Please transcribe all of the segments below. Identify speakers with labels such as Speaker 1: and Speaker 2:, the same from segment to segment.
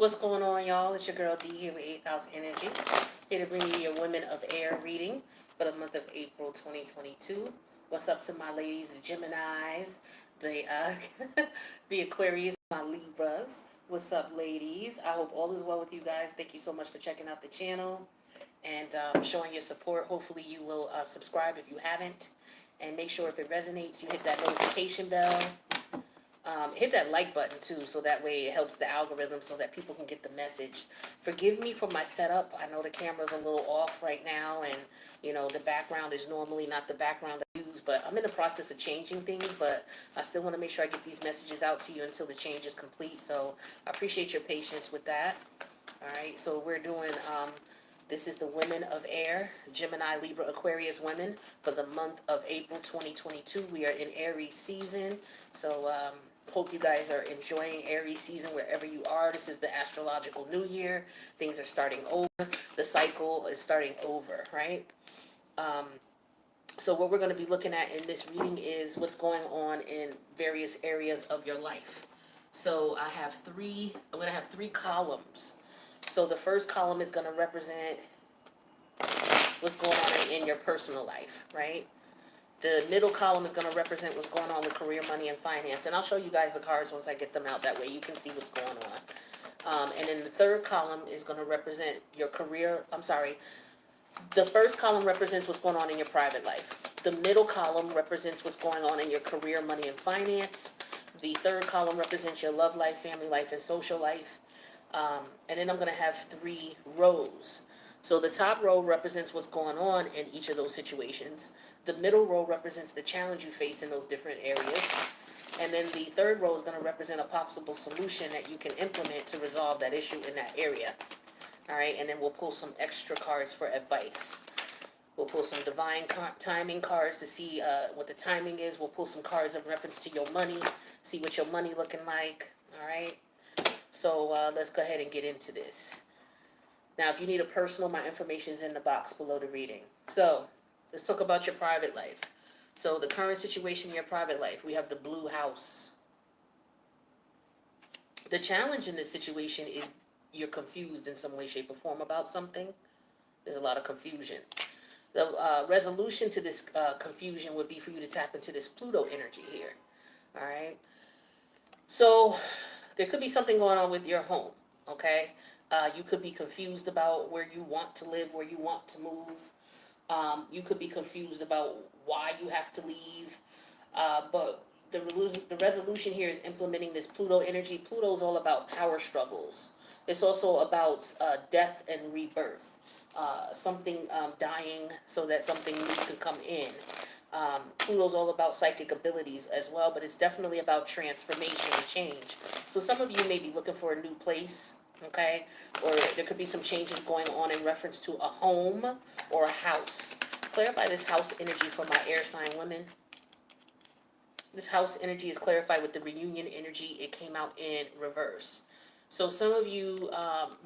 Speaker 1: What's going on, y'all? It's your girl D here with 8th House Energy. Here to bring you your Women of Air reading for the month of April 2022. What's up to my ladies, the Geminis, the the Aquarius, my Libras. What's up, ladies? I hope all is well with you guys. Thank you so much for checking out the channel and showing your support. Hopefully you will subscribe if you haven't. And make sure if it resonates, you hit that notification bell. Hit that like button too, so that way it helps the algorithm so that people can get the message. Forgive me for my setup. I know the camera's a little off right now, and you know the background is normally not the background I use, but I'm in the process of changing things, but I still want to make sure I get these messages out to you until the change is complete. So I appreciate your patience with that. All right, so we're doing this is the Women of Air, Gemini, Libra, Aquarius women for the month of April 2022. We are in Aries season, so hope you guys are enjoying Aries season wherever you are. This is the astrological new year. Things are starting over. The cycle is starting over, right? So what we're going to be looking at in this reading is what's going on in various areas of your life. So I'm going to have three columns. So the first column is going to represent what's going on in your personal life, right? The middle column is going to represent what's going on with career, money, and finance. And I'll show you guys the cards once I get them out. That way you can see what's going on. And then the third column is going to represent your career. The first column represents what's going on in your private life. The middle column represents what's going on in your career, money, and finance. The third column represents your love life, family life, and social life. And then I'm going to have three rows. So the top row represents what's going on in each of those situations. The middle row represents the challenge you face in those different areas. And then the third row is going to represent a possible solution that you can implement to resolve that issue in that area. All right, and then we'll pull some extra cards for advice. We'll pull some divine timing cards to see what the timing is. We'll pull some cards in reference to your money, see what your money looking like. All right. So let's go ahead and get into this. Now, if you need a personal, my information is in the box below the reading. So let's talk about your private life. So the current situation in your private life, we have the blue house. The challenge in this situation is you're confused in some way, shape, or form about something. There's a lot of confusion. The resolution to this confusion would be for you to tap into this Pluto energy here. All right. So there could be something going on with your home, okay? You could be confused about where you want to live, where you want to move. You could be confused about why you have to leave. But the resolution here is implementing this Pluto energy. Pluto is all about power struggles. It's also about death and rebirth. Something dying so that something new can come in. Pluto's all about psychic abilities as well, but it's definitely about transformation and change. So some of you may be looking for a new place, okay? Or there could be some changes going on in reference to a home or a house. Clarify this house energy for my air sign women. This house energy is clarified with the reunion energy. It came out in reverse. So some of you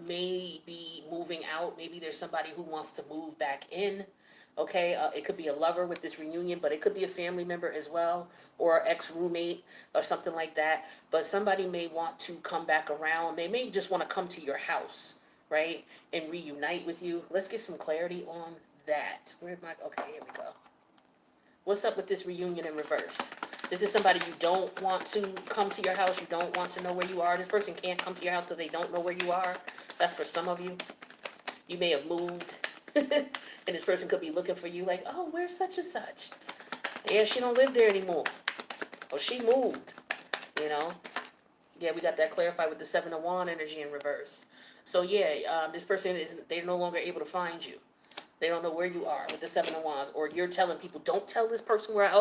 Speaker 1: may be moving out. Maybe there's somebody who wants to move back in. Okay, it could be a lover with this reunion, but it could be a family member as well, or ex-roommate or something like that. But somebody may want to come back around. They may just want to come to your house, right, and reunite with you. Let's get some clarity on that. Okay, here we go. What's up with this reunion in reverse? This is somebody you don't want to come to your house. You don't want to know where you are. This person can't come to your house because they don't know where you are. That's for some of you. You may have moved. And this person could be looking for you like, oh, where's such and such? Yeah, she don't live there anymore. Or she moved, you know. Yeah, we got that clarified with the Seven of Wands energy in reverse. So yeah, this person they're no longer able to find you. They don't know where you are with the Seven of Wands. Or you're telling people, don't tell this person where,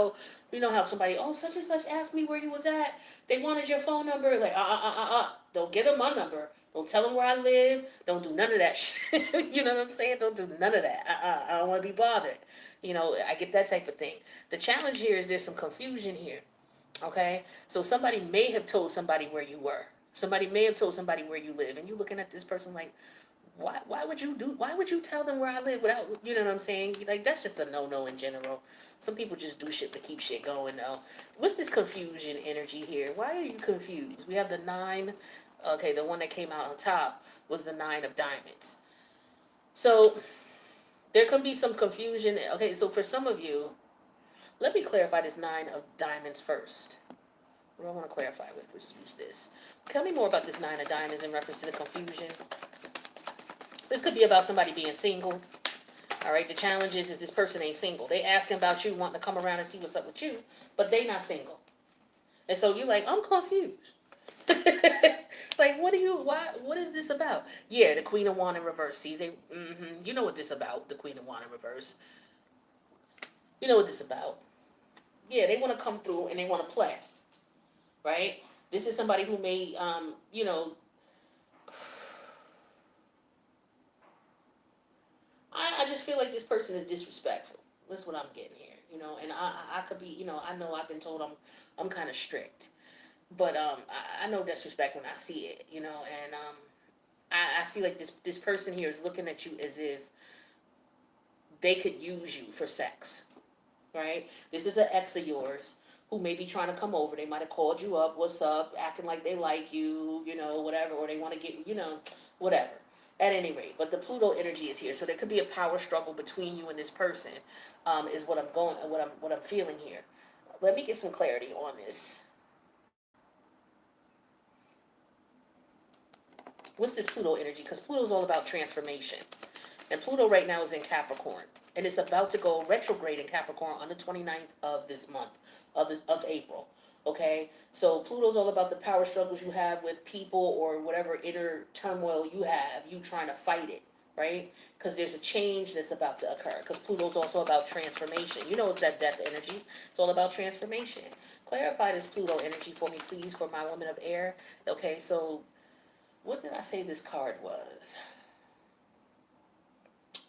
Speaker 1: you know how somebody, such and such asked me where you was at. They wanted your phone number. Like, Don't give them my number. Don't tell them where I live. Don't do none of that shit. You know what I'm saying? Don't do none of that. I don't want to be bothered. You know, I get that type of thing. The challenge here is there's some confusion here. Okay? So somebody may have told somebody where you were. Somebody may have told somebody where you live. And you're looking at this person like, why would you tell them where I live without, you know what I'm saying? Like, that's just a no-no in general. Some people just do shit to keep shit going, though. What's this confusion energy here? Why are you confused? We have the 9 Okay, the one that came out on top was the 9 of diamonds. So there can be some confusion. Okay, so for some of you, let me clarify this 9 of diamonds first. What do I want to clarify with? Let's use this. Tell me more about this 9 of diamonds in reference to the confusion. This could be about somebody being single. All right, the challenge is this person ain't single. They asking about you, wanting to come around and see what's up with you, but they not single. And so you're like, I'm confused. Like, what is this about? Yeah, the Queen of Wands in reverse. See, you know what this about, the Queen of Wands in reverse. You know what this about. Yeah, they want to come through and they want to play, right? This is somebody who may, I just feel like this person is disrespectful. That's what I'm getting here, and I could be, I know I've been told I'm kind of strict, but I know disrespect when I see it, and I see like this person here is looking at you as if they could use you for sex, right? This is an ex of yours who may be trying to come over. They might have called you up, what's up, acting like they like you, whatever, or they want to get, whatever. At any rate, but the Pluto energy is here, so there could be a power struggle between you and this person, is what I'm feeling here. Let me get some clarity on this. What's this Pluto energy? Because Pluto's all about transformation. And Pluto right now is in Capricorn. And it's about to go retrograde in Capricorn on the 29th of this month, of April. Okay? So Pluto's all about the power struggles you have with people or whatever inner turmoil you have, you trying to fight it, right? Because there's a change that's about to occur. Because Pluto's also about transformation. You know it's that death energy. It's all about transformation. Clarify this Pluto energy for me, please, for my woman of air. Okay, so what did I say this card was?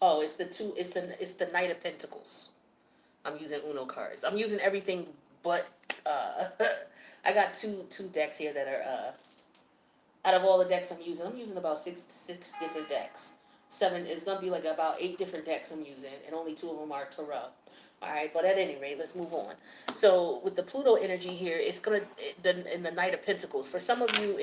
Speaker 1: Oh, it's the Knight of Pentacles. I'm using Uno cards. I'm using everything but I got two decks here that are out of all the decks I'm using about six different decks. Seven is gonna be like about 8 different decks I'm using, and only 2 of them are tarot. All right, but at any rate, let's move on. So with the Pluto energy here, it's gonna in the Knight of Pentacles. For some of you,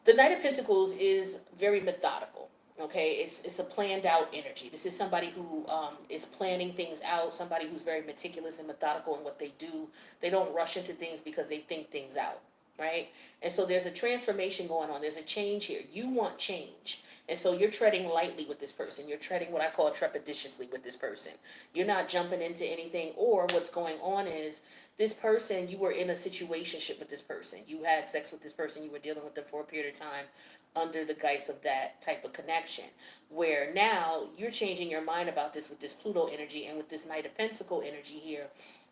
Speaker 1: the Knight of Pentacles is very methodical. Okay, it's a planned out energy. This is somebody who is planning things out. Somebody who's very meticulous and methodical in what they do. They don't rush into things because they think things out, right? And so there's a transformation going on. There's a change here. You want change, and so you're treading lightly with this person. You're treading what I call trepidatiously with this person. You're not jumping into anything. Or what's going on is this person, you were in a situationship with this person. You had sex with this person. You were dealing with them for a period of time under the guise of that type of connection, where now you're changing your mind about this with this Pluto energy and with this Knight of Pentacle energy here.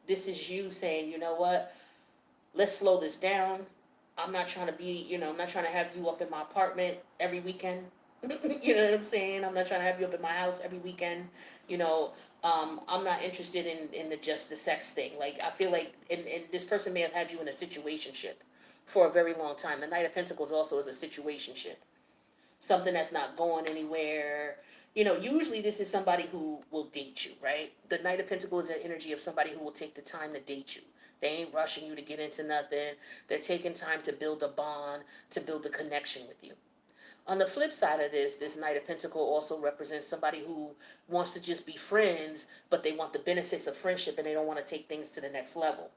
Speaker 1: This is you saying, you know what, let's slow this down. I'm not trying to be, I'm not trying to have you up in my apartment every weekend. You know what I'm saying? I'm not trying to have you up in my house every weekend. I'm not interested in just the sex thing. Like, I feel like, and this person may have had you in a situationship for a very long time. The Knight of Pentacles also is a situationship. Something that's not going anywhere. Usually this is somebody who will date you, right? The Knight of Pentacles is an energy of somebody who will take the time to date you. They ain't rushing you to get into nothing. They're taking time to build a bond, to build a connection with you. On the flip side of this Knight of Pentacle also represents somebody who wants to just be friends, but they want the benefits of friendship and they don't want to take things to the next level.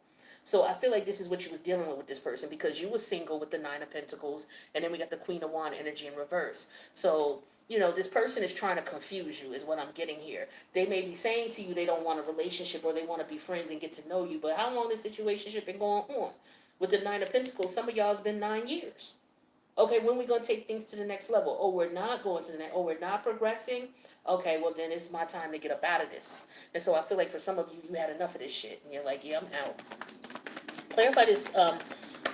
Speaker 1: So I feel like this is what you was dealing with this person, because you was single with the 9 of Pentacles, and then we got the Queen of Wands energy in reverse. So, this person is trying to confuse you is what I'm getting here. They may be saying to you they don't want a relationship or they want to be friends and get to know you, but how long this situationship been going on? With the 9 of Pentacles, some of y'all has been 9 years. Okay, when we gonna take things to the next level? Oh, we're not going to the next. Oh, we're not progressing. Okay, well then it's my time to get up out of this. And so I feel like for some of you, you had enough of this shit, and you're like, yeah, I'm out. Clarify this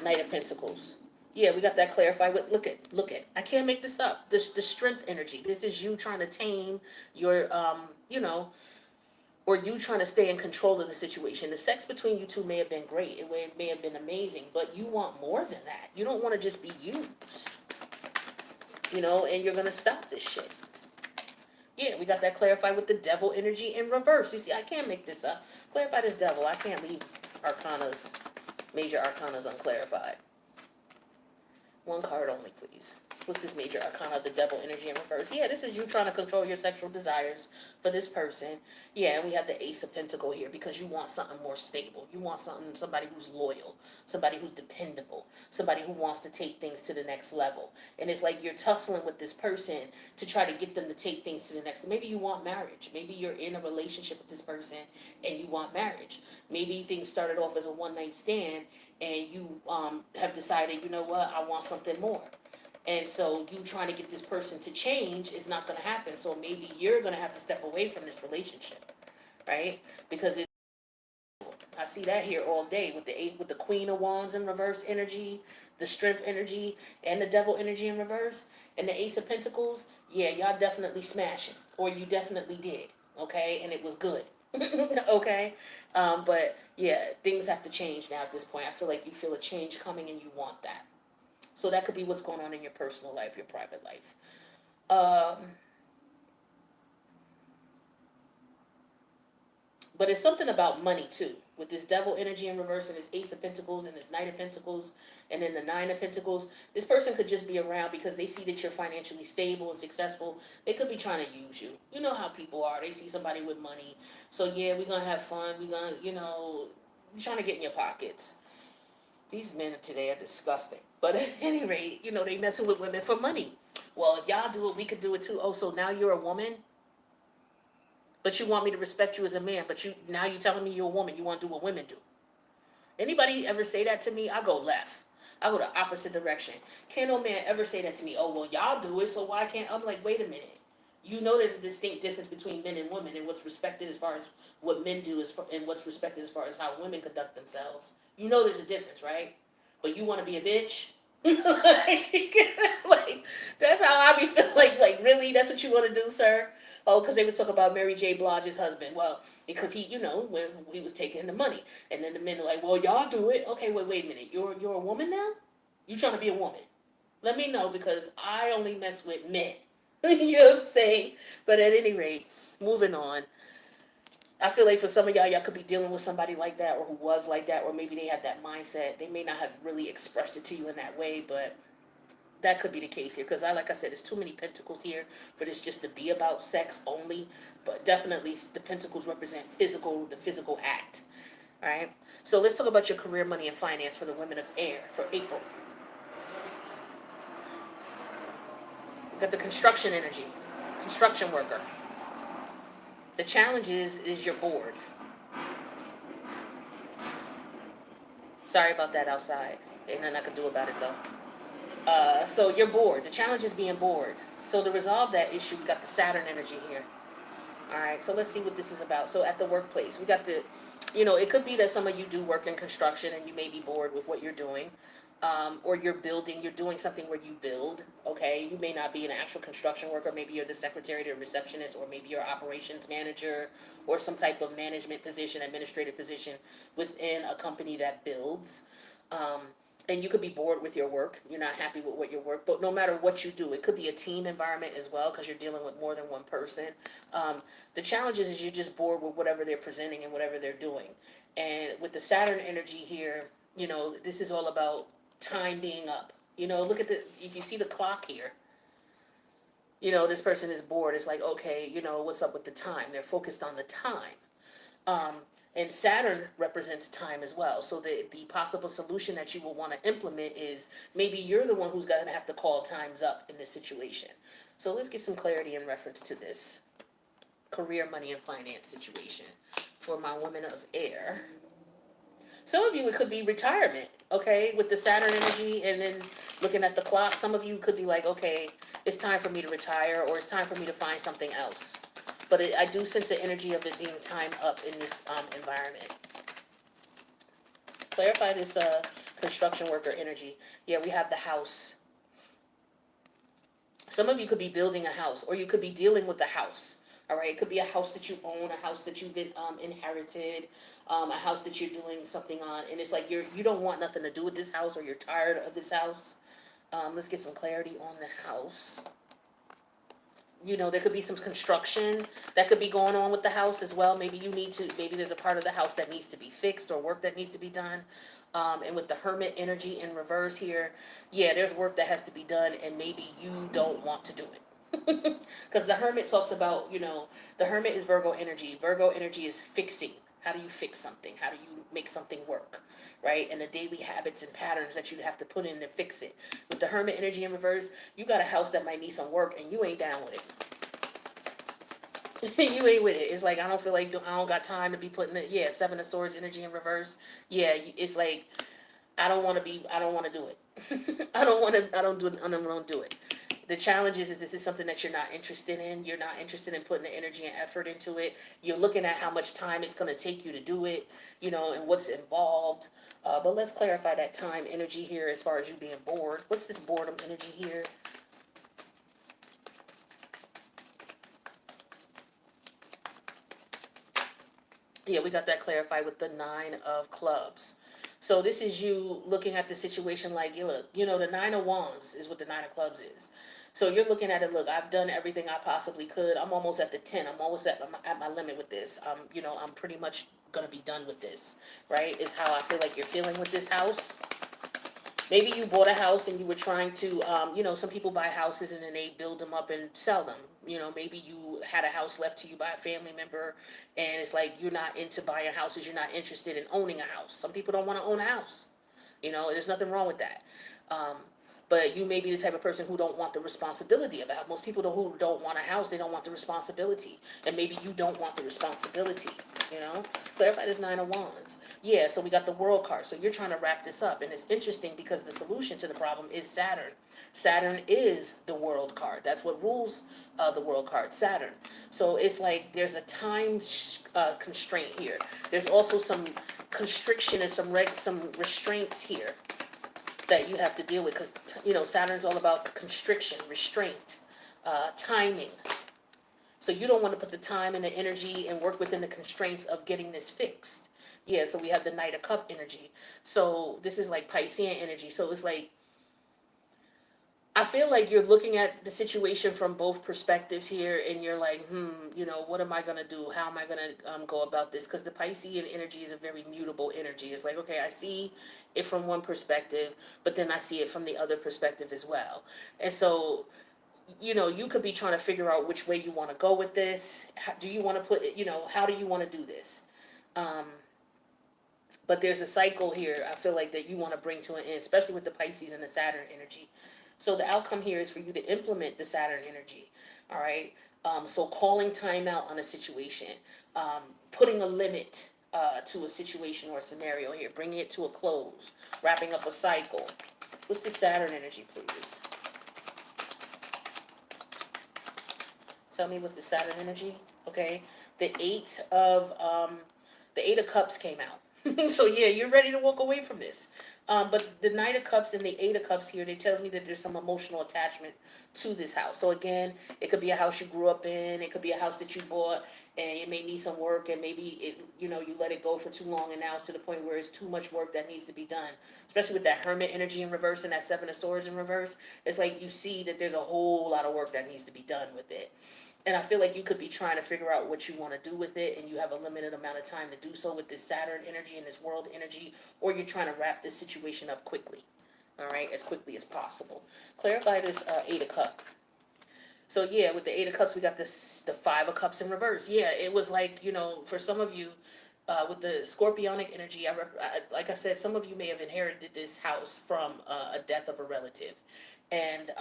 Speaker 1: Knight of Pentacles. Yeah, we got that clarified with, look at. I can't make this up. This the strength energy. This is you trying to tame your or you trying to stay in control of the situation. The sex between you two may have been great. It may have been amazing, but you want more than that. You don't want to just be used. And you're gonna stop this shit. Yeah, we got that clarified with the devil energy in reverse. You see, I can't make this up. Clarify this devil. I can't leave major arcanas unclarified. One card only, please. What's this major arcana of the devil energy in reverse? Yeah, this is you trying to control your sexual desires for this person. Yeah, and we have the Ace of Pentacle here because you want something more stable. You want somebody who's loyal, somebody who's dependable, somebody who wants to take things to the next level. And it's like you're tussling with this person to try to get them to take things to the next. Maybe you want marriage. Maybe you're in a relationship with this person and you want marriage. Maybe things started off as a one night stand and you have decided, you know what, I want something more. And so you trying to get this person to change is not going to happen. So maybe you're going to have to step away from this relationship, right? Because I see that here all day with the eight, with the Queen of Wands in reverse energy, the Strength energy, and the Devil energy in reverse, and the Ace of Pentacles. Yeah, y'all definitely smashing, or you definitely did, okay? And it was good, okay? But yeah, things have to change now at this point. I feel like you feel a change coming and you want that. So that could be what's going on in your personal life, your private life. But it's something about money too. With this Devil energy in reverse and this Ace of Pentacles and this Knight of Pentacles and then the Nine of Pentacles, this person could just be around because they see that you're financially stable and successful. They could be trying to use you. You know how people are. They see somebody with money. So yeah, we're going to have fun. We're going to, you're trying to get in your pockets. These men of today are disgusting. But at any rate, they messing with women for money. Well, if y'all do it, we could do it too. Oh, so now you're a woman? But you want me to respect you as a man, but now you telling me you're a woman, you want to do what women do. Anybody ever say that to me, I go left. I go the opposite direction. Can't no man ever say that to me, oh, well, y'all do it, so why can't, I'm like, wait a minute. There's a distinct difference between men and women and what's respected as far as what men do and what's respected as far as how women conduct themselves. There's a difference, right? But you want to be a bitch? like, that's how I be feeling. Like, really? That's what you want to do, sir? Oh, because they was talking about Mary J. Blige's husband. Well, because he, when he was taking the money. And then the men are like, well, y'all do it. Okay, wait a minute. You're a woman now? You trying to be a woman? Let me know because I only mess with men. You know what I'm saying? But at any rate, moving on. I feel like for some of y'all could be dealing with somebody like that or who was like that, or maybe they had that mindset. They may not have really expressed it to you in that way, but that could be the case here. Because like I said, there's too many pentacles here for this just to be about sex only. But definitely the pentacles represent the physical act. All right? So let's talk about your career, money, and finance for the women of air for April. We've got the construction energy, construction worker. The challenge is you're bored. Sorry about that outside. Ain't nothing I can do about it though. So you're bored. The challenge is being bored. So to resolve that issue, we got the Saturn energy here. All right, so let's see what this is about. So at the workplace, we got it could be that some of you do work in construction and you may be bored with what you're doing. Or you're doing something where you build, okay? You may not be an actual construction worker. Maybe you're the secretary, the receptionist, or maybe you're operations manager or some type of management position, administrative position within a company that builds. And you could be bored with your work. You're not happy with what your work, but no matter what you do, it could be a team environment as well because you're dealing with more than one person. The challenge is you're just bored with whatever they're presenting and whatever they're doing. And with the Saturn energy here, this is all about time being up. Look at if you see the clock here, this person is bored. It's like, okay, what's up with the time? They're focused on the time. And Saturn represents time as well. So the possible solution that you will want to implement is maybe you're the one who's going to have to call times up in this situation. So let's get some clarity in reference to this career, money, and finance situation for my woman of air. Some of you, it could be retirement, okay, with the Saturn energy and then looking at the clock. Some of you could be like, okay, it's time for me to retire or it's time for me to find something else. But I do sense the energy of it being time up in this environment. Clarify this construction worker energy. Yeah, we have the house. Some of you could be building a house or you could be dealing with a house. All right, it could be a house that you own, a house that you've inherited, a house that you're doing something on, and it's like you don't want nothing to do with this house or you're tired of this house. Let's get some clarity on the house. There could be some construction that could be going on with the house as well. Maybe there's a part of the house that needs to be fixed or work that needs to be done. And with the Hermit energy in reverse here, yeah, there's work that has to be done, and maybe you don't want to do it. Because the Hermit talks about, the Hermit is Virgo energy. Virgo energy is fixing. How do you fix something? How do you make something work? Right? And the daily habits and patterns that you have to put in to fix it. With the Hermit energy in reverse, you got a house that might need some work and you ain't down with it. You ain't with it. It's like, I don't feel like, I don't got time to be putting it. Yeah, Seven of Swords energy in reverse. Yeah, it's like, I don't want to do it. I don't do it. The challenge is this is something that you're not interested in. You're not interested in putting the energy and effort into it. You're looking at how much time it's going to take you to do it, and what's involved. But let's clarify that time energy here as far as you being bored. What's this boredom energy here? Yeah, we got that clarified with the Nine of Clubs. So this is you looking at the situation like, you look, the Nine of Wands is what the Nine of Clubs is. So you're looking at it, look, I've done everything I possibly could. I'm almost at the 10. I'm almost at my limit with this. I'm pretty much going to be done with this, right? Is how I feel like you're feeling with this house. Maybe you bought a house and you were trying to, some people buy houses and then they build them up and sell them. Maybe you had a house left to you by a family member and it's like you're not into buying houses, you're not interested in owning a house. Some people don't want to own a house. There's nothing wrong with that. Um, but you may be the type of person who don't want the responsibility of a house. Most people who don't want a house, they don't want the responsibility. And maybe you don't want the responsibility, Clarify this Nine of Wands. Yeah, so we got the World card. So you're trying to wrap this up. And it's interesting because the solution to the problem is Saturn. Saturn is the World card. That's what rules the World card, Saturn. So it's like there's a time constraint here. There's also some constriction and some restraints here that you have to deal with because Saturn's all about constriction, restraint, timing. So you don't want to put the time and the energy and work within the constraints of getting this fixed. Yeah, so we have the Knight of Cup energy. So this is like Piscean energy. So it's like I feel like you're looking at the situation from both perspectives here, and you're like, what am I gonna do? How am I gonna go about this? Because the Piscean energy is a very mutable energy. It's like, okay, I see it from one perspective, but then I see it from the other perspective as well. And so, you could be trying to figure out which way you want to go with this. Do you want to put, how do you want to do this? But there's a cycle here, I feel like, that you want to bring to an end, especially with the Pisces and the Saturn energy. So the outcome here is for you to implement the Saturn energy, all right? So calling time out on a situation, putting a limit to a situation or a scenario here, bringing it to a close, wrapping up a cycle. What's the Saturn energy, please? Tell me what's the Saturn energy, okay? The the Eight of Cups came out. So yeah, you're ready to walk away from this. But the Knight of Cups and the Eight of Cups here, they tells me that there's some emotional attachment to this house. So again, it could be a house you grew up in, it could be a house that you bought, and it may need some work, and maybe you let it go for too long, and now it's to the point where it's too much work that needs to be done. Especially with that Hermit energy in reverse and that Seven of Swords in reverse, it's like you see that there's a whole lot of work that needs to be done with it. And I feel like you could be trying to figure out what you want to do with it, and you have a limited amount of time to do so with this Saturn energy and this world energy, or you're trying to wrap this situation up quickly, all right, as quickly as possible. Clarify this Eight of Cups. So yeah, with the Eight of Cups, we got the Five of Cups in reverse. Yeah, it was like, for some of you, with the Scorpionic energy, like I said, some of you may have inherited this house from a death of a relative, and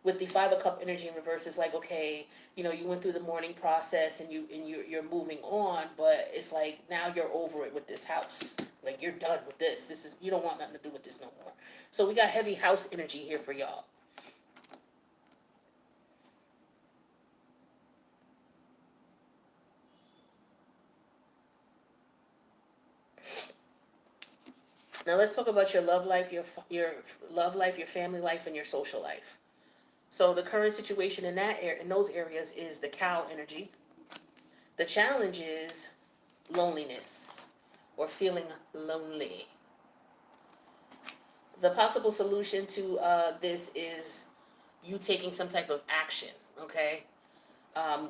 Speaker 1: with the Five of Cup energy in reverse, it's like, okay, you went through the mourning process and you're moving on, but it's like now you're over it with this house. Like you're done with this. You don't want nothing to do with this no more. So we got heavy house energy here for y'all. Now let's talk about your love life, your love life, your family life, and your social life. So the current situation in those areas is the Cow energy. The challenge is loneliness or feeling lonely. The possible solution to this is you taking some type of action, okay?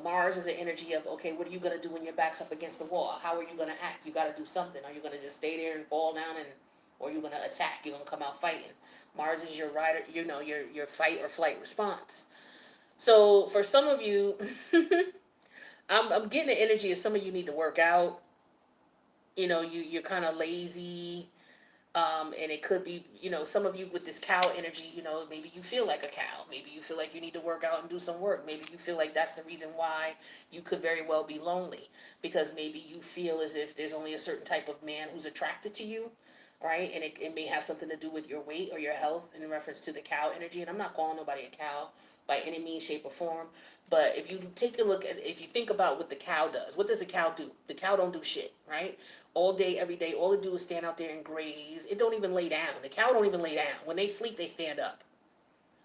Speaker 1: Mars is an energy of, okay, what are you going to do when your back's up against the wall? How are you going to act? You got to do something. Are you going to just stay there and fall down and or you're gonna attack. You're gonna come out fighting. Mars is your rider, your fight or flight response. So for some of you, I'm getting the energy of some of you need to work out. You're kind of lazy. And it could be, some of you with this cow energy, maybe you feel like a cow. Maybe you feel like you need to work out and do some work. Maybe you feel like that's the reason why you could very well be lonely. Because maybe you feel as if there's only a certain type of man who's attracted to you, right? And it may have something to do with your weight or your health in reference to the cow energy. And I'm not calling nobody a cow by any means, shape, or form. But if you take a look at, if you think about what the cow does, what does the cow do? The cow don't do shit, right? All day, every day, all it do is stand out there and graze. It don't even lay down. The cow don't even lay down. When they sleep, they stand up.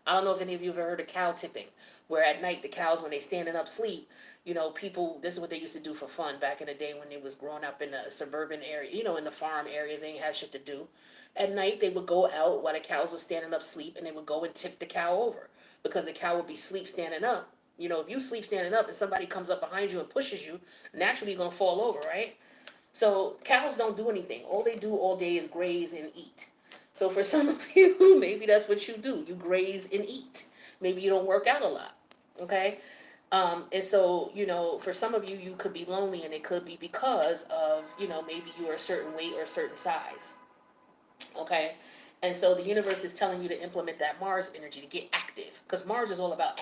Speaker 1: I don't know if any of you have ever heard of cow tipping, where at night the cows, when they standing up sleep, people, this is what they used to do for fun back in the day when they was growing up in the suburban area, in the farm areas, they ain't have shit to do. At night, they would go out while the cows were standing up sleep, and they would go and tip the cow over, because the cow would be sleep standing up. If you sleep standing up and somebody comes up behind you and pushes you, naturally you're going to fall over, right? So cows don't do anything. All they do all day is graze and eat. So for some of you, maybe that's what you do. You graze and eat. Maybe you don't work out a lot. Okay? And so, for some of you, you could be lonely, and it could be because of, maybe you're a certain weight or a certain size. Okay? And so the universe is telling you to implement that Mars energy to get active. Because Mars is all about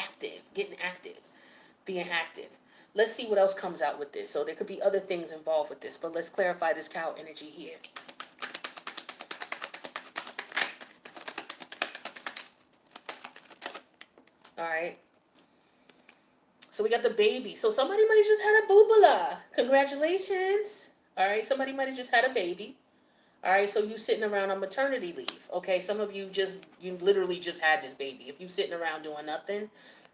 Speaker 1: getting active, being active. Let's see what else comes out with this. So there could be other things involved with this, but let's clarify this cow energy here. All right. So we got the baby. So somebody might have just had a boobala. Congratulations. All right. Somebody might have just had a baby. All right. So you sitting around on maternity leave. Okay. Some of you you literally just had this baby. If you sitting around doing nothing,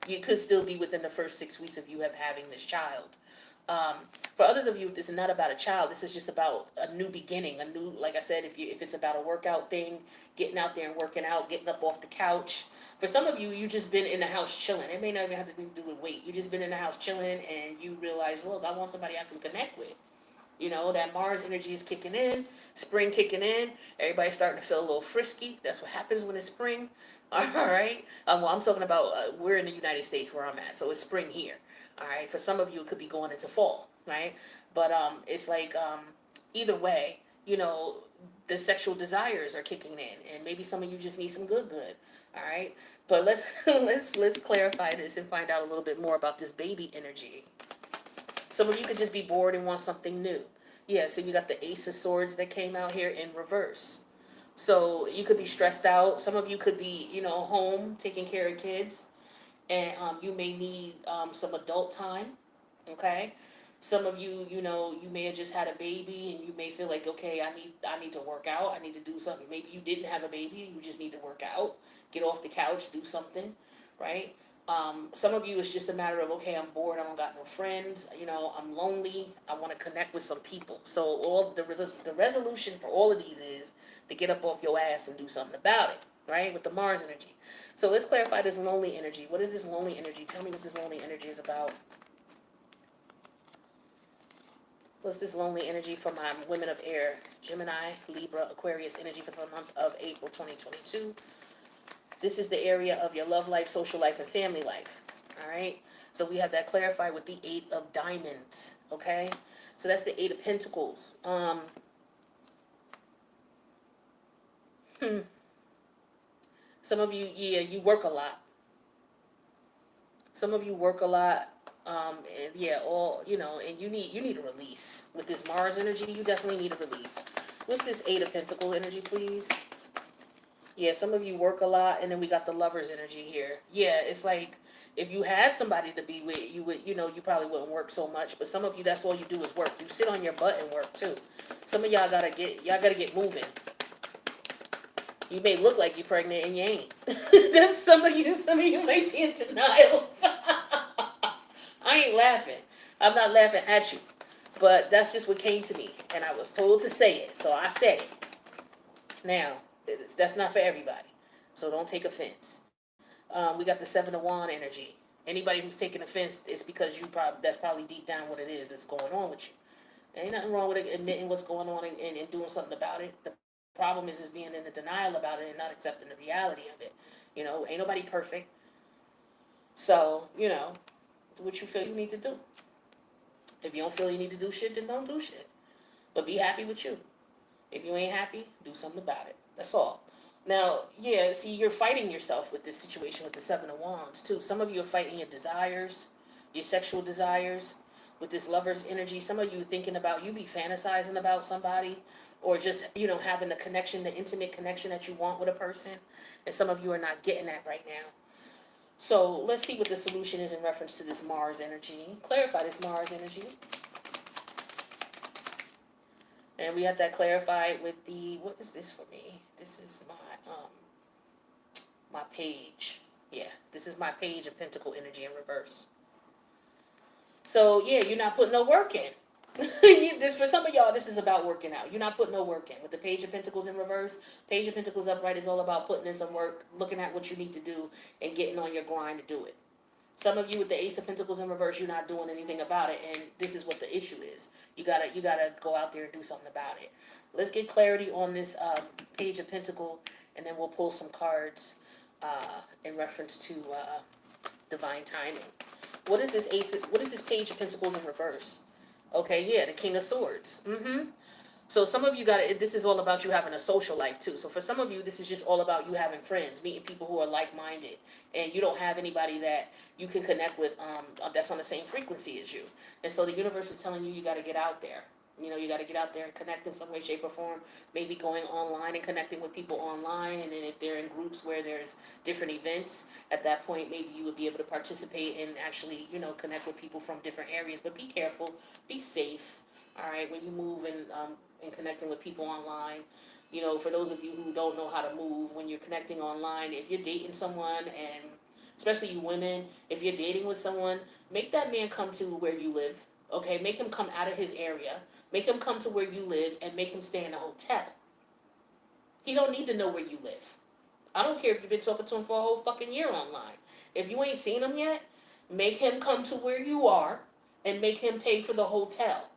Speaker 1: you could still be within the first 6 weeks of you having this child. For others of you, this is not about a child. This is just about a new beginning, like I said, if it's about a workout thing, getting out there and working out, getting up off the couch. For some of you, you just been in the house chilling. It may not even have to do with weight. You just been in the house chilling, and you realize, look, I want somebody I can connect with. That Mars energy is kicking in, spring kicking in. Everybody's starting to feel a little frisky. That's what happens when it's spring. All right. Well, I'm talking about we're in the United States where I'm at, so it's spring here. All right. For some of you, it could be going into fall, right? But it's like either way, the sexual desires are kicking in, and maybe some of you just need some good. All right. But let's let's clarify this and find out a little bit more about this baby energy. Some of you could just be bored and want something new. Yeah, so you got the Ace of Swords that came out here in reverse. So you could be stressed out. Some of you could be, home taking care of kids, and you may need some adult time. Okay. Some of you, you may have just had a baby, and you may feel like, okay, I need to work out. I need to do something. Maybe you didn't have a baby, and you just need to work out, get off the couch, do something, right? Some of you, it's just a matter of, okay, I'm bored, I don't got no friends, I'm lonely, I want to connect with some people. So all the resolution for all of these is to get up off your ass and do something about it, right? With the Mars energy. So let's clarify this lonely energy. What is this lonely energy? Tell me what this lonely energy is about. What's this lonely energy for my women of air? Gemini, Libra, Aquarius energy for the month of April 2022. This is the area of your love life, social life, and family life. All right. So we have that clarified with the 8 of Diamonds. Okay. So that's the 8 of Pentacles. Some of you, yeah, you work a lot. Some of you work a lot. And yeah, and you need a release. With this Mars energy, you definitely need a release. What's this 8 of Pentacles energy, please? Yeah, some of you work a lot, and then we got the Lovers energy here. Yeah, it's like if you had somebody to be with, you would, you probably wouldn't work so much. But some of you, that's all you do is work. You sit on your butt and work too. Some of y'all gotta get moving. You may look like you're pregnant and you ain't. There's some of you might be in denial. I ain't laughing. I'm not laughing at you. But that's just what came to me, and I was told to say it, so I said it. Now, that's not for everybody, so don't take offense. We got the 7 of Wands energy. Anybody who's taking offense, it's because that's probably deep down what it is that's going on with you. There ain't nothing wrong with admitting what's going on and doing something about it. The problem is being in the denial about it and not accepting the reality of it. You know, ain't nobody perfect. So, you know, do what you feel you need to do. If you don't feel you need to do shit, then don't do shit. But be happy with you. If you ain't happy, do something about it. That's all. Now, yeah, see, you're fighting yourself with this situation with the Seven of Wands, too. Some of you are fighting your desires, your sexual desires, with this lover's energy. Some of you thinking about, you be fantasizing about somebody, or just, you know, having the connection, the intimate connection that you want with a person. And some of you are not getting that right now. So let's see what the solution is in reference to this Mars energy. Clarify this Mars energy. And we have that clarified with the, what is this for me? This is my page. Yeah, this is my page of Pentacle energy in reverse. So yeah, you're not putting no work in. For some of y'all, this is about working out. You're not putting no work in. With the Page of Pentacles in reverse, Page of Pentacles upright is all about putting in some work, looking at what you need to do, and getting on your grind to do it. Some of you with the Ace of Pentacles in reverse, you're not doing anything about it, and this is what the issue is. You gotta go out there and do something about it. Let's get clarity on this Page of Pentacle, and then we'll pull some cards in reference to divine timing. What is this what is this Page of Pentacles in reverse? Okay, yeah, the King of Swords. So some of you this is all about you having a social life too. So for some of you, this is just all about you having friends, meeting people who are like-minded, and you don't have anybody that you can connect with that's on the same frequency as you. And so the universe is telling you got to get out there. You know, you got to get out there and connect in some way, shape, or form. Maybe going online and connecting with people online, and then if they're in groups where there's different events, at that point maybe you would be able to participate and actually, you know, connect with people from different areas. But be careful, be safe. All right, when you move and connecting with people online, you know, for those of you who don't know how to move, when you're connecting online, if you're dating someone, and especially you women, if you're dating with someone, make that man come to where you live. Okay, make him come out of his area. Make him come to where you live and make him stay in a hotel. He don't need to know where you live. I don't care if you've been talking to him for a whole fucking year online. If you ain't seen him yet, make him come to where you are and make him pay for the hotel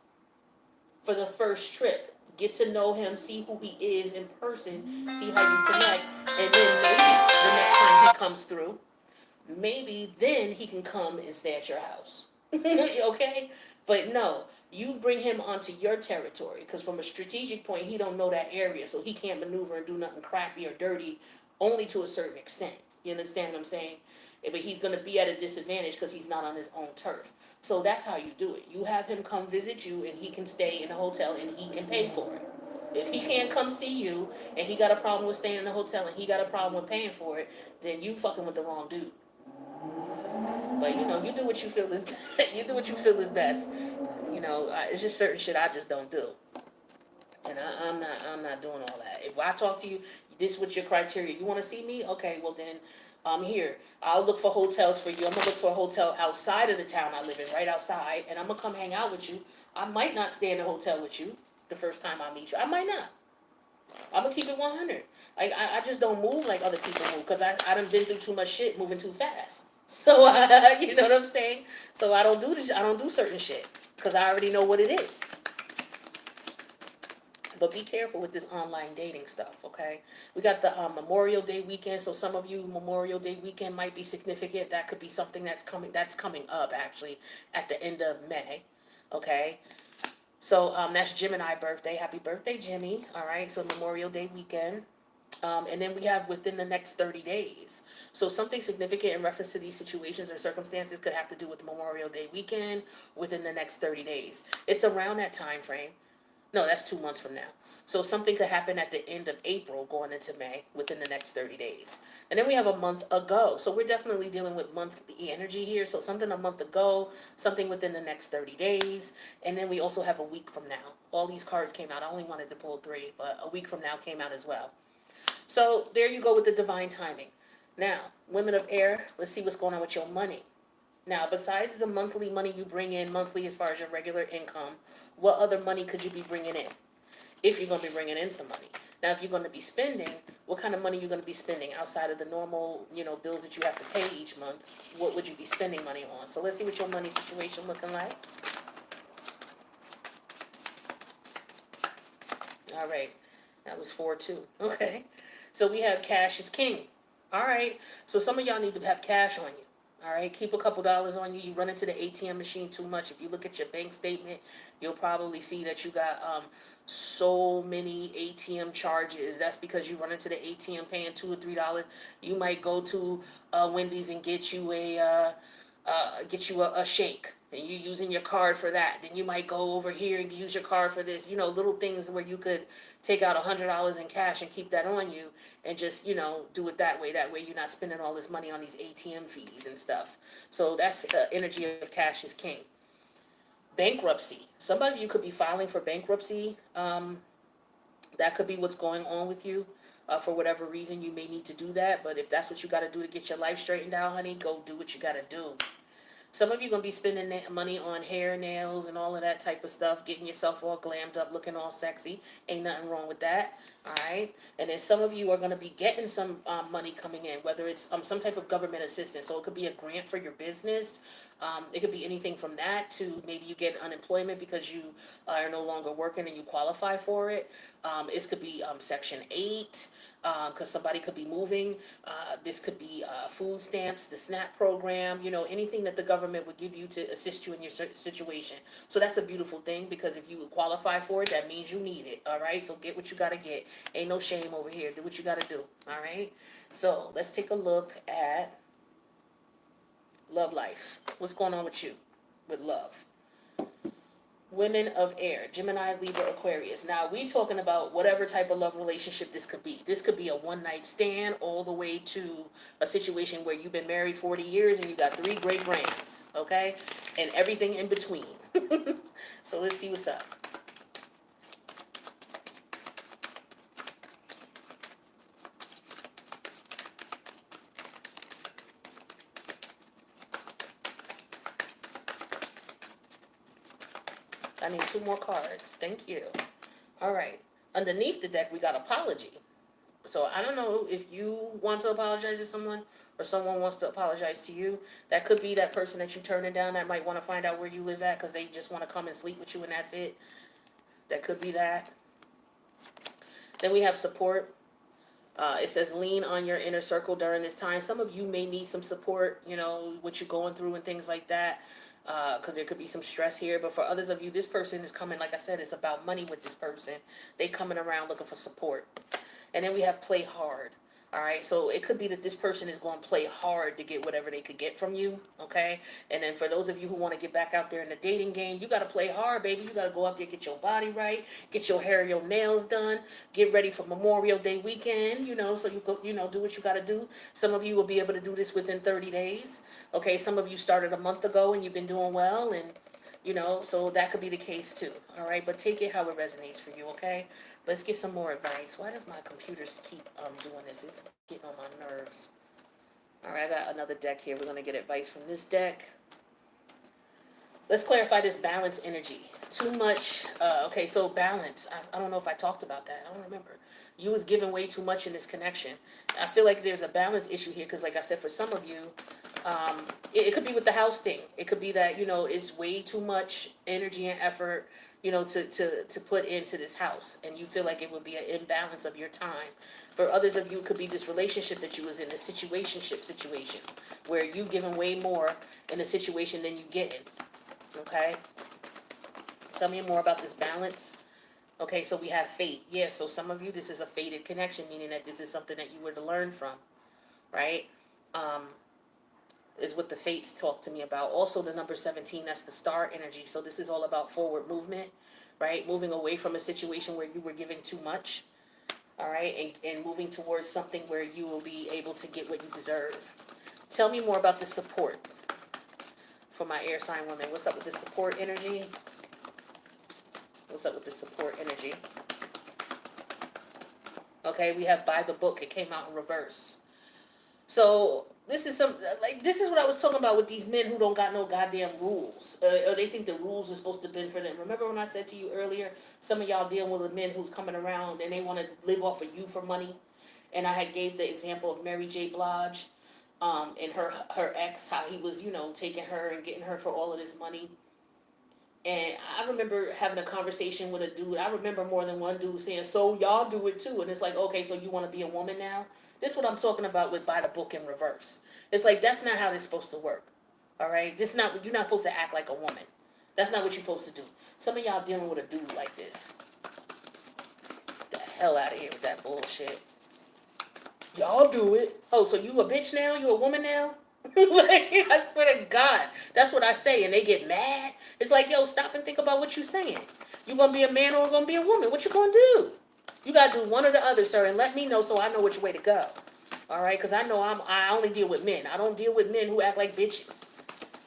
Speaker 1: for the first trip. Get to know him, see who he is in person, see how you connect, and then maybe the next time he comes through, maybe then he can come and stay at your house. Okay? But no, you bring him onto your territory, because from a strategic point, he don't know that area, so he can't maneuver and do nothing crappy or dirty, only to a certain extent. You understand what I'm saying? But he's going to be at a disadvantage because he's not on his own turf. So that's how you do it. You have him come visit you, and he can stay in a hotel, and he can pay for it. If he can't come see you, and he got a problem with staying in the hotel, and he got a problem with paying for it, then you fucking with the wrong dude. But you know, you do what you feel is you do what you feel is best. You know, it's just certain shit I just don't do, and I'm not doing all that. If I talk to you, this is what your criteria. You want to see me? Okay, well then, here I'll look for hotels for you. I'm gonna look for a hotel outside of the town I live in, right outside, and I'm gonna come hang out with you. I might not stay in the hotel with you the first time I meet you. I might not. I'm gonna keep it 100. Like I just don't move like other people move, because I done been through too much shit moving too fast. So you know what I'm saying? So I don't do this. I don't do certain shit because I already know what it is. But be careful with this online dating stuff, okay? We got the Memorial Day weekend, so some of you Memorial Day weekend might be significant. That could be something that's coming up actually at the end of May, okay? So that's Gemini birthday. Happy birthday, Jimmy. All right, so Memorial Day weekend. And then we have within the next 30 days. So something significant in reference to these situations or circumstances could have to do with Memorial Day weekend within the next 30 days. It's around that time frame. No, that's 2 months from now. So something could happen at the end of April going into May within the next 30 days. And then we have a month ago. So we're definitely dealing with monthly energy here. So something a month ago, something within the next 30 days. And then we also have a week from now. All these cards came out. I only wanted to pull 3, but a week from now came out as well. So there you go with the divine timing. Now, women of air, let's see what's going on with your money. Now, besides the monthly money you bring in monthly as far as your regular income, what other money could you be bringing in? If you're going to be bringing in some money. Now, if you're going to be spending, what kind of money you're going to be spending outside of the normal, you know, bills that you have to pay each month? What would you be spending money on? So let's see what your money situation looking like. All right. That was 4 too. Okay. So we have cash is king. All right. So some of y'all need to have cash on you. All right. Keep a couple dollars on you. You run into the ATM machine too much. If you look at your bank statement, you'll probably see that you got so many ATM charges. That's because you run into the ATM paying $2 or $3. You might go to Wendy's and get you a shake, and you using your card for that. Then you might go over here and use your card for this. Little things where you could take out $100 in cash and keep that on you, and just do it that way. That way you're not spending all this money on these ATM fees and stuff. So that's energy of cash is king. Bankruptcy. Some of you could be filing for bankruptcy. That could be what's going on with you. For whatever reason, you may need to do that. But if that's what you got to do to get your life straightened out, honey, go do what you got to do. Some of you gonna be spending money on hair, nails, and all of that type of stuff, getting yourself all glammed up, looking all sexy. Ain't nothing wrong with that, all right? And then some of you are gonna be getting some money coming in, whether it's some type of government assistance. So it could be a grant for your business. It could be anything from that to maybe you get unemployment because you are no longer working and you qualify for it. It could be Section 8. Because somebody could be moving. This could be food stamps, the SNAP program, anything that the government would give you to assist you in your situation. So that's a beautiful thing, because if you would qualify for it, that means you need it, all right? So get what you got to get. Ain't no shame over here. Do what you got to do, all right? So let's take a look at love life. What's going on with you with love? Women of air, Gemini, Libra, Aquarius. Now, we talking about whatever type of love relationship this could be. This could be a one-night stand all the way to a situation where you've been married 40 years and you got 3 great grands, okay? And everything in between. So let's see what's up. I need 2 more cards. Thank you. All right. Underneath the deck, we got apology. So I don't know if you want to apologize to someone or someone wants to apologize to you. That could be that person that you turning down that might want to find out where you live at because they just want to come and sleep with you and that's it. That could be that. Then we have support. It says lean on your inner circle during this time. Some of you may need some support, what you're going through and things like that. Because there could be some stress here. But for others of you, this person is coming, like I said, it's about money with this person. They coming around looking for support. And then we have play hard. All right, so it could be that this person is going to play hard to get whatever they could get from you, okay? And then for those of you who want to get back out there in the dating game, you got to play hard, baby. You got to go out there, get your body right, get your hair, your nails done, get ready for Memorial Day weekend, so you go, do what you got to do. Some of you will be able to do this within 30 days, okay? Some of you started a month ago and you've been doing well, and so that could be the case too, all right? But take it how it resonates for you, okay? Let's get some more advice. Why does my computer keep doing this? It's getting on my nerves. All right, I got another deck here. We're going to get advice from this deck. Let's clarify this balance energy. Too much, okay, so balance. I don't know if I talked about that. I don't remember. You was giving way too much in this connection. I feel like there's a balance issue here because, like I said, for some of you, it could be with the house thing. It could be that, it's way too much energy and effort, to put into this house. And you feel like it would be an imbalance of your time. For others of you, it could be this relationship that you was in, a situationship situation, where you giving way more in a situation than you getting. Okay? Tell me more about this balance. Okay, so we have fate. Yeah, so some of you, this is a fated connection, meaning that this is something that you were to learn from, right? Is what the fates talk to me about. Also, the number 17, that's the star energy. So this is all about forward movement, right? Moving away from a situation where you were giving too much, all right? And moving towards something where you will be able to get what you deserve. Tell me more about the support for my air sign woman. What's up with the support energy? What's up with the support energy? Okay, we have by the book. It came out in reverse. So this is this is what I was talking about with these men who don't got no goddamn rules, or they think the rules are supposed to bend for them. Remember when I said to you earlier, some of y'all dealing with a men who's coming around and they want to live off of you for money, and I had gave the example of Mary J. Blige, and her ex, how he was taking her and getting her for all of this money. And I remember having a conversation with a dude. I remember more than one dude saying, "So y'all do it too." And it's like, okay, so you want to be a woman now? This is what I'm talking about with by the book in reverse. It's like that's not how it's supposed to work. All right, this not you're not supposed to act like a woman. That's not what you're supposed to do. Some of y'all dealing with a dude like this. Get the hell out of here with that bullshit. Y'all do it. Oh, so you a bitch now? You a woman now? Like, I swear to God, that's what I say, and they get mad. It's like, yo, stop and think about what you're saying. You gonna be a man or gonna be a woman? What you gonna do? You gotta do one or the other, sir, and let me know so I know which way to go. All right, because I know I only deal with men. I don't deal with men who act like bitches.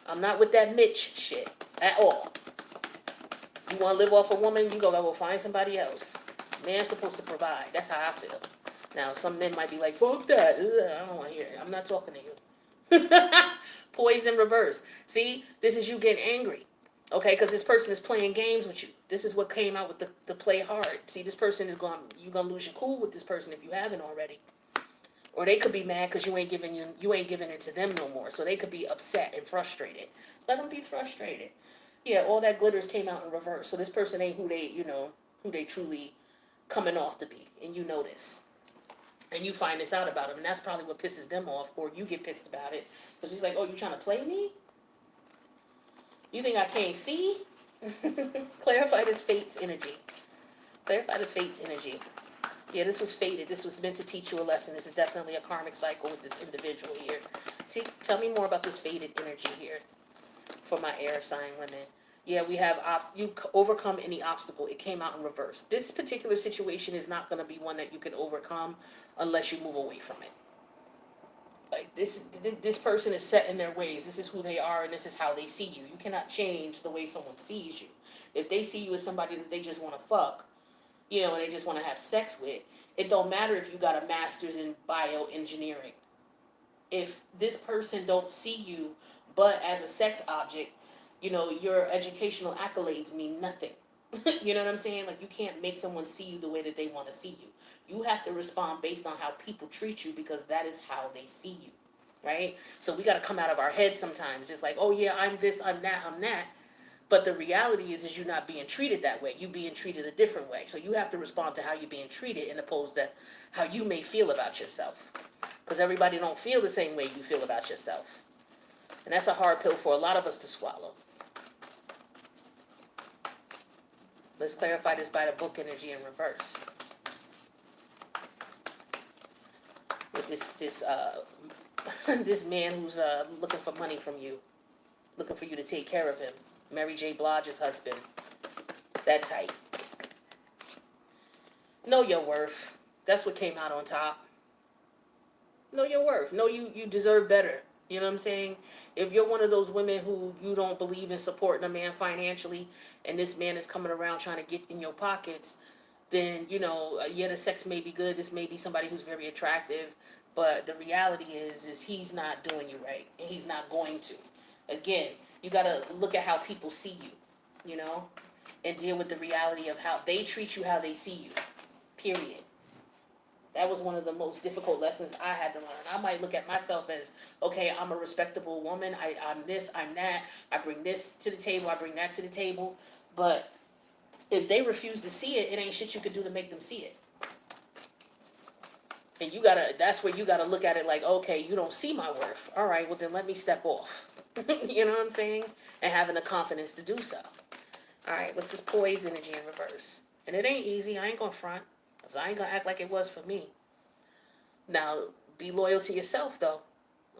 Speaker 1: I'm not with that Mitch shit at all. You want to live off a woman, you go find somebody else. Man's supposed to provide. That's how I feel. Now, some men might be like, fuck that. Ugh, I don't want to hear it. I'm not talking to you. Poised in reverse. See, this is you getting angry. Okay, because this person is playing games with you. This is what came out with the play hard. See, this person is you're going to lose your cool with this person if you haven't already. Or they could be mad because you ain't giving it to them no more. So they could be upset and frustrated. Let them be frustrated. Yeah, all that glitters came out in reverse. So this person ain't who they truly coming off to be, and you know this, and you find this out about them, and that's probably what pisses them off, or you get pissed about it because he's like, oh, you trying to play me? You think I can't see? Clarify this fate's energy. Clarify the fate's energy. Yeah, this was fated. This was meant to teach you a lesson. This is definitely a karmic cycle with this individual here. See, tell me more about this fated energy here for my air sign women. Yeah, we have you overcome any obstacle. It came out in reverse. This particular situation is not going to be one that you can overcome unless you move away from it. Like this person is set in their ways. This is who they are, and this is how they see you. You cannot change the way someone sees you. If they see you as somebody that they just want to fuck, and they just want to have sex with, it don't matter if you got a master's in bioengineering. If this person don't see you but as a sex object, your educational accolades mean nothing. You know what I'm saying? Like, you can't make someone see you the way that they want to see you. You have to respond based on how people treat you, because that is how they see you, right? So we got to come out of our heads sometimes. It's like, oh yeah, I'm this, I'm that, I'm that. But the reality is you're not being treated that way. You're being treated a different way. So you have to respond to how you're being treated, in opposed to how you may feel about yourself. Because everybody don't feel the same way you feel about yourself. And that's a hard pill for a lot of us to swallow. Let's clarify this by the book energy in reverse. With this this man who's looking for money from you, looking for you to take care of him. Mary J. Blige's husband. That type. Know your worth. That's what came out on top. Know your worth. Know you deserve better. You know what I'm saying? If you're one of those women who you don't believe in supporting a man financially, and this man is coming around trying to get in your pockets, then, yeah, the sex may be good. This may be somebody who's very attractive. But the reality is he's not doing you right. And he's not going to. Again, you got to look at how people see you, and deal with the reality of how they treat you, how they see you. Period. That was one of the most difficult lessons I had to learn. I might look at myself as, okay, I'm a respectable woman. I'm this, I'm that. I bring this to the table. I bring that to the table. But if they refuse to see it, it ain't shit you could do to make them see it. And that's where you gotta look at it like, okay, you don't see my worth. All right, well then let me step off. You know what I'm saying? And having the confidence to do so. All right, what's this poised energy in reverse? And it ain't easy. I ain't gonna front. Because I ain't gonna act like it was for me. Now, be loyal to yourself, though.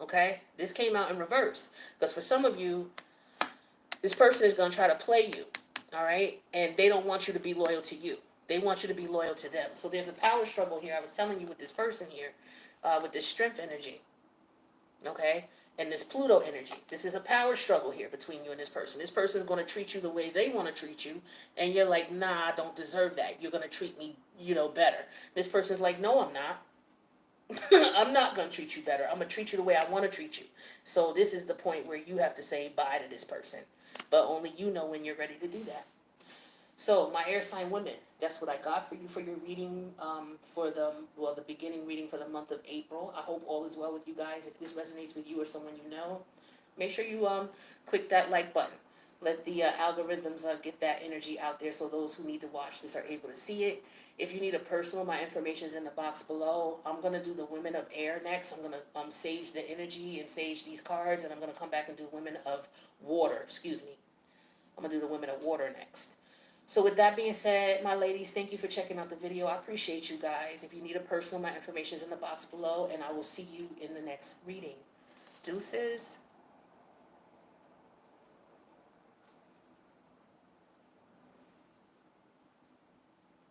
Speaker 1: Okay? This came out in reverse. Because for some of you, this person is gonna try to play you. All right? And they don't want you to be loyal to you. They want you to be loyal to them. So there's a power struggle here. I was telling you with this person here, with this strength energy. Okay? And this Pluto energy. This is a power struggle here between you and this person. This person is going to treat you the way they want to treat you. And you're like, nah, I don't deserve that. You're going to treat me, better. This person's like, no, I'm not. I'm not going to treat you better. I'm going to treat you the way I want to treat you. So this is the point where you have to say bye to this person. But only you know when you're ready to do that. So, my air sign women, that's what I got for you for your reading for the beginning reading for the month of April. I hope all is well with you guys. If this resonates with you or someone you know, make sure you click that like button. let the algorithms get that energy out there so those who need to watch this are able to see it. If you need a personal, my information is in the box below. I'm going to do the Women of Air next. I'm going to sage the energy and sage these cards, and I'm going to come back and do Women of Water, excuse me. I'm going to do the Women of Water next. So with that being said, my ladies, thank you for checking out the video. I appreciate you guys. If you need a personal, my information is in the box below, and I will see you in the next reading. Deuces.